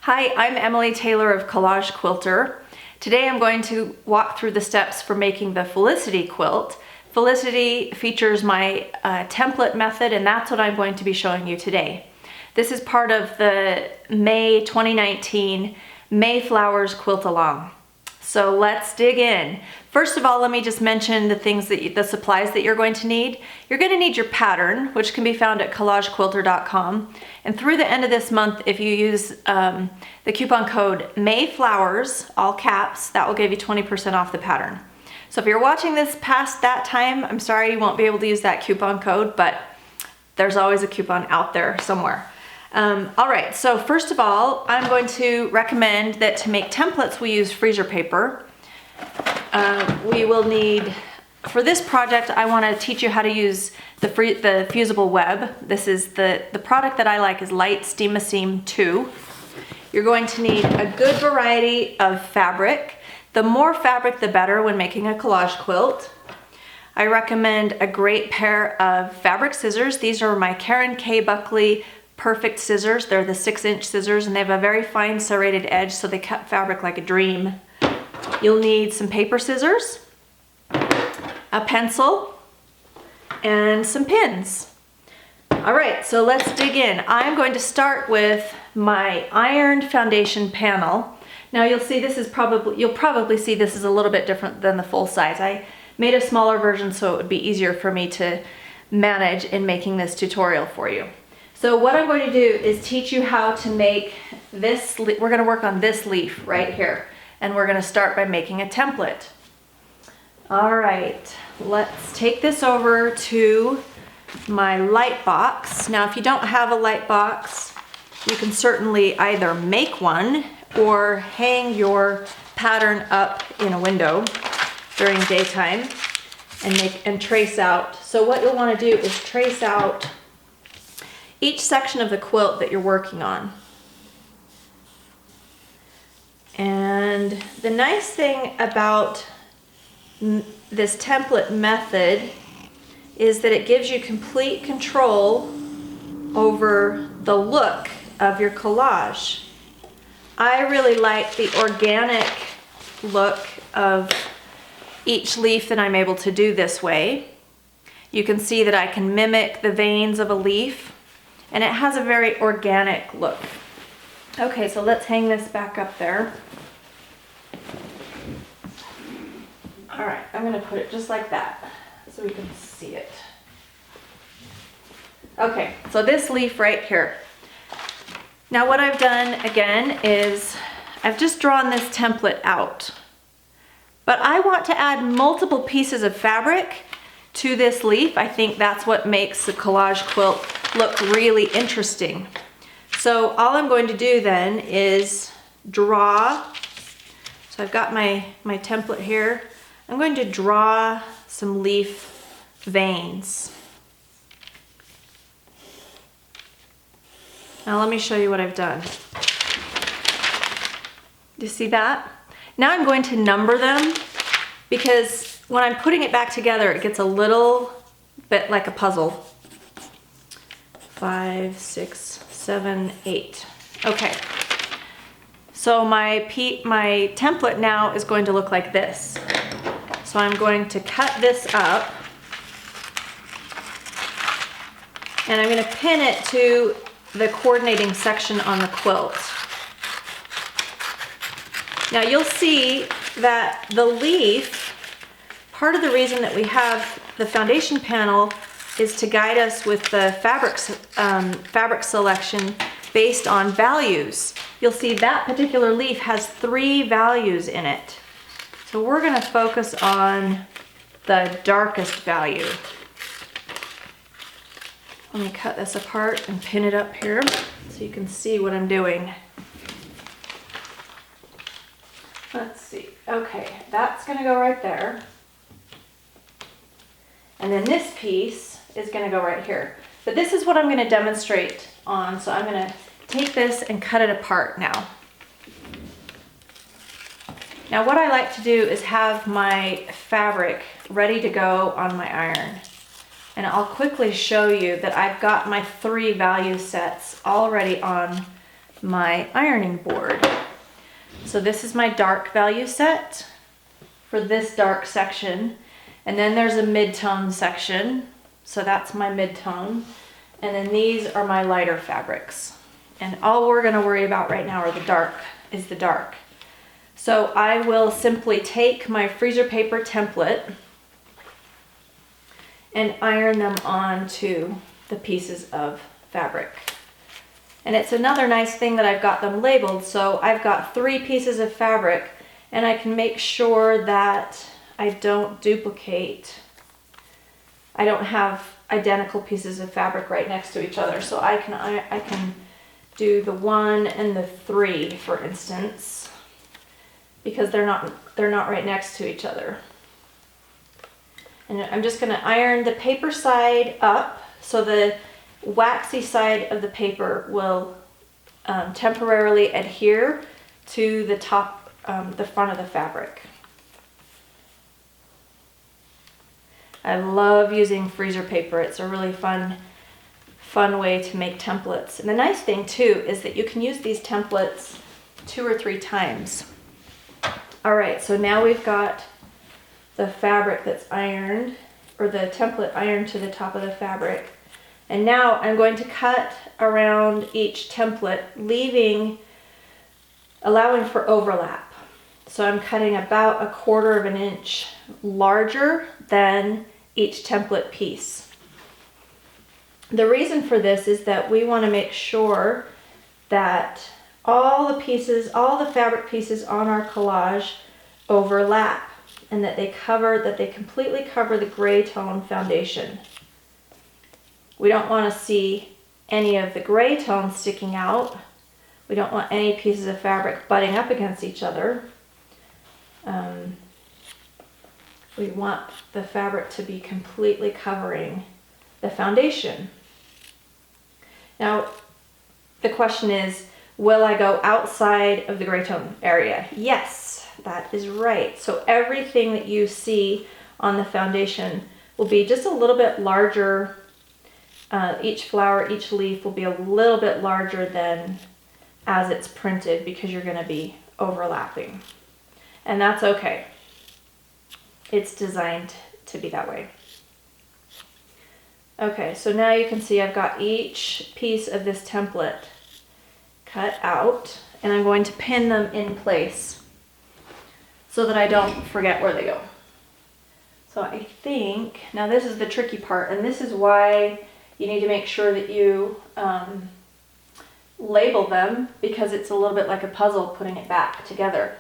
Hi, I'm Emily Taylor of Collage Quilter. Today I'm going to walk through the steps for making the Felicity quilt. Felicity features my template method, and that's what I'm going to be showing you today. This is part of the May 2019 Mayflowers Quilt-Along. So let's dig in. First of all, let me just mention the supplies that you're going to need. You're going to need your pattern, which can be found at collagequilter.com. And through the end of this month, if you use the coupon code Mayflowers, all caps, that will give you 20% off the pattern. So if you're watching this past that time, I'm sorry you won't be able to use that coupon code, but there's always a coupon out there somewhere. All right, so first of all, I'm going to recommend that to make templates, we use freezer paper. We will need, for this project, I want to teach you how to use the fusible web. This is the product that I like is Light Steam-A-Seam 2. You're going to need a good variety of fabric. The more fabric, the better when making a collage quilt. I recommend a great pair of fabric scissors. These are my Karen K. Buckley Perfect scissors. They're the 6-inch scissors, and they have a very fine serrated edge, so they cut fabric like a dream. You'll need some paper scissors, a pencil, and some pins. All right, so let's dig in. I'm going to start with my ironed foundation panel. Now you'll probably see this is a little bit different than the full size. I made a smaller version so it would be easier for me to manage in making this tutorial for you. So what I'm going to do is teach you how to make this. We're going to work on this leaf right here, and we're going to start by making a template. All right, let's take this over to my light box. Now, if you don't have a light box, you can certainly either make one or hang your pattern up in a window during daytime and trace out. So what you'll want to do is trace out each section of the quilt that you're working on. And the nice thing about this template method is that it gives you complete control over the look of your collage. I really like the organic look of each leaf that I'm able to do this way. You can see that I can mimic the veins of a leaf, and it has a very organic look. Okay, so let's hang this back up there. All right, I'm gonna put it just like that so we can see it. Okay, so this leaf right here. Now what I've done again is I've just drawn this template out, but I want to add multiple pieces of fabric to this leaf. I think that's what makes the collage quilt look really interesting. So all I'm going to do then is draw. So I've got my template here. I'm going to draw some leaf veins. Now let me show you what I've done. Do you see that? Now I'm going to number them, because when I'm putting it back together, it gets a little bit like a puzzle. 5, 6, 7, 8. Okay. So my template now is going to look like this. So I'm going to cut this up, and I'm going to pin it to the coordinating section on the quilt. Now you'll see that the leaf, part of the reason that we have the foundation panel is to guide us with the fabric selection based on values. You'll see that particular leaf has 3 values in it. So we're going to focus on the darkest value. Let me cut this apart and pin it up here so you can see what I'm doing. Let's see. Okay, that's going to go right there. And then this piece is going to go right here. But this is what I'm going to demonstrate on. So I'm going to take this and cut it apart now. Now what I like to do is have my fabric ready to go on my iron. And I'll quickly show you that I've got my 3 value sets already on my ironing board. So this is my dark value set for this dark section. And then there's a mid-tone section. So that's my mid-tone. And then these are my lighter fabrics. And all we're gonna worry about right now are the dark. So I will simply take my freezer paper template and iron them onto the pieces of fabric. And it's another nice thing that I've got them labeled. So I've got 3 pieces of fabric, and I can make sure that I don't duplicate. I don't have identical pieces of fabric right next to each other. So I can do the 1 and the 3, for instance, because they're not right next to each other. And I'm just going to iron the paper side up so the waxy side of the paper will temporarily adhere to the top, the front of the fabric. I love using freezer paper. It's a really fun way to make templates. And the nice thing too is that you can use these templates 2 or 3 times. All right, so now we've got the fabric that's ironed, or the template ironed to the top of the fabric. And now I'm going to cut around each template, allowing for overlap. So I'm cutting about 1/4 of an inch larger than each template piece. The reason for this is that we want to make sure that all the fabric pieces on our collage overlap, and that they completely cover the gray tone foundation. We don't want to see any of the gray tone sticking out. We don't want any pieces of fabric butting up against each other. We want the fabric to be completely covering the foundation. Now, the question is, will I go outside of the gray tone area? Yes, that is right. So everything that you see on the foundation will be just a little bit larger. Each flower, each leaf will be a little bit larger than as it's printed, because you're going to be overlapping. And that's okay. It's designed to be that way. Okay, so now you can see I've got each piece of this template cut out, and I'm going to pin them in place so that I don't forget where they go. So I think, now this is the tricky part, and this is why you need to make sure that you label them, because it's a little bit like a puzzle putting it back together.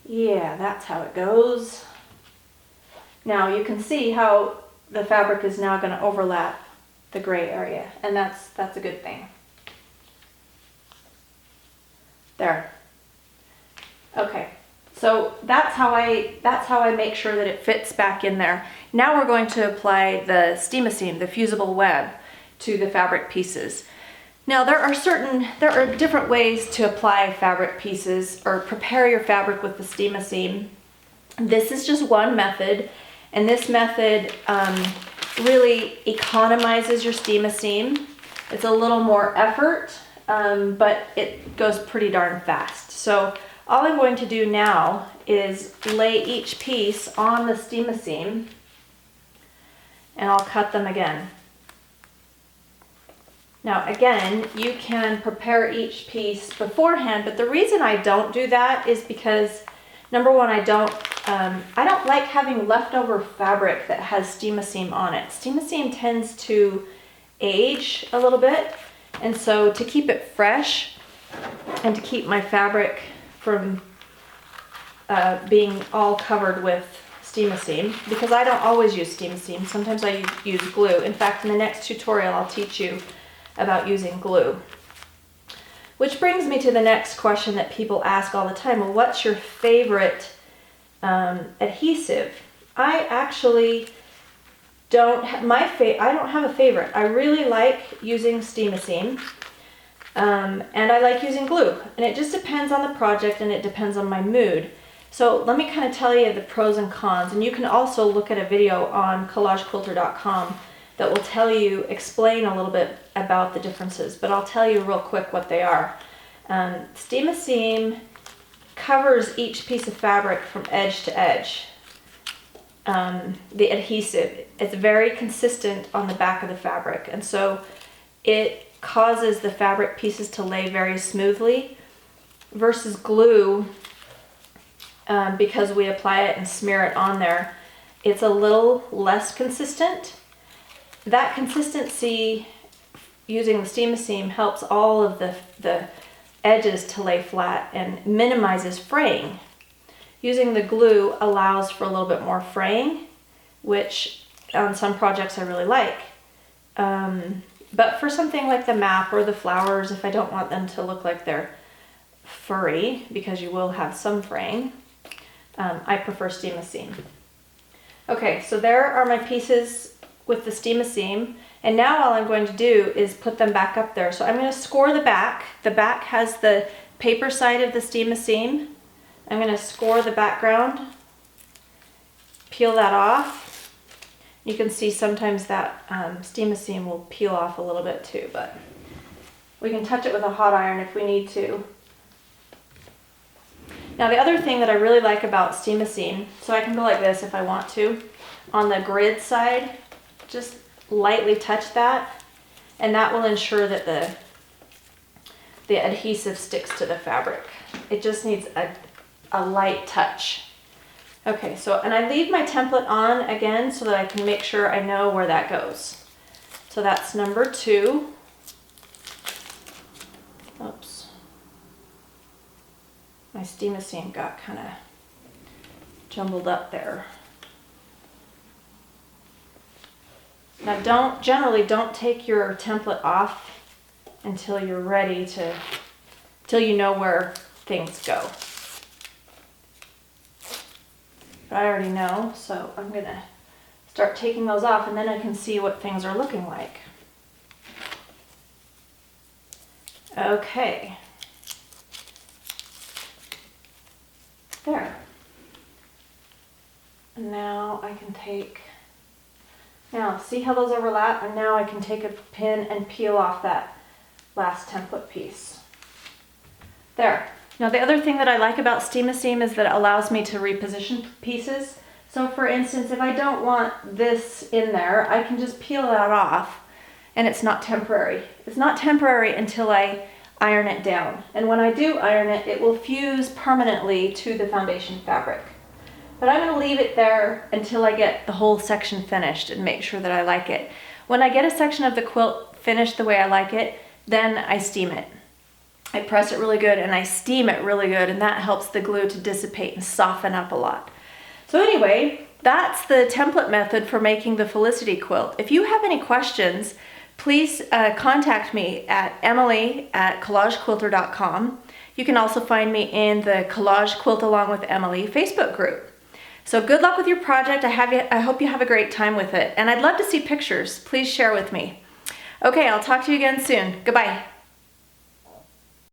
Yeah, that's how it goes. Now you can see how the fabric is now going to overlap the gray area, and that's a good thing. There. Okay, so that's how I make sure that it fits back in there. Now we're going to apply the steam-a-seam, the fusible web, to the fabric pieces. Now there are different ways to apply fabric pieces or prepare your fabric with the steam-a-seam. This is just one method, and this method really economizes your steam-a-seam. It's a little more effort, but it goes pretty darn fast. So all I'm going to do now is lay each piece on the steam-a-seam, and I'll cut them again. Now again, you can prepare each piece beforehand, but the reason I don't do that is because, number one, I don't like having leftover fabric that has steam-a-seam on it. Steam-a-seam tends to age a little bit, and so to keep it fresh and to keep my fabric from being all covered with steam-a-seam, because I don't always use steam-a-seam. Sometimes I use glue. In fact, in the next tutorial, I'll teach you about using glue. Which brings me to the next question that people ask all the time. Well, what's your favorite adhesive? I actually don't I don't have a favorite. I really like using steam-a-seam, and I like using glue, and it just depends on the project and it depends on my mood. So let me kind of tell you the pros and cons, and you can also look at a video on collagequilter.com that will explain a little bit about the differences, but I'll tell you real quick what they are. Steam-A-Seam covers each piece of fabric from edge to edge. The adhesive, it's very consistent on the back of the fabric, and so it causes the fabric pieces to lay very smoothly, versus glue, because we apply it and smear it on there, it's a little less consistent. That consistency using the Steam-A-Seam helps all of the edges to lay flat and minimizes fraying. Using the glue allows for a little bit more fraying, which on some projects I really like. But for something like the map or the flowers, if I don't want them to look like they're furry, because you will have some fraying, I prefer Steam-A-Seam. Okay, so there are my pieces with the Steam-A-Seam, and now all I'm going to do is put them back up there. So I'm going to score the back. The back has the paper side of the Steam-A-Seam. I'm going to score the background, peel that off. You can see sometimes that Steam-A-Seam will peel off a little bit too, but we can touch it with a hot iron if we need to. Now the other thing that I really like about Steam-A-Seam, so I can go like this if I want to, on the grid side, just lightly touch that, and that will ensure that the adhesive sticks to the fabric. It just needs a light touch. Okay, so, and I leave my template on again so that I can make sure I know where that goes. So that's number 2. Oops. My Steam-A-Seam got kind of jumbled up there. Now generally don't take your template off until you're ready till you know where things go. But I already know, so I'm gonna start taking those off, and then I can see what things are looking like. Okay. There. And now I can see how those overlap, and now I can take a pin and peel off that last template piece. There. Now the other thing that I like about Steam-A-Seam is that it allows me to reposition pieces. So for instance, if I don't want this in there, I can just peel that off, and it's not temporary. It's not temporary until I iron it down. And when I do iron it, it will fuse permanently to the foundation fabric. But I'm going to leave it there until I get the whole section finished and make sure that I like it. When I get a section of the quilt finished the way I like it, then I steam it. I press it really good and I steam it really good, and that helps the glue to dissipate and soften up a lot. So anyway, that's the template method for making the Felicity quilt. If you have any questions, please contact me at emily@collagequilter.com. You can also find me in the Collage Quilt-Along with Emily Facebook group. So good luck with your project. I hope you have a great time with it. And I'd love to see pictures. Please share with me. Okay, I'll talk to you again soon. Goodbye.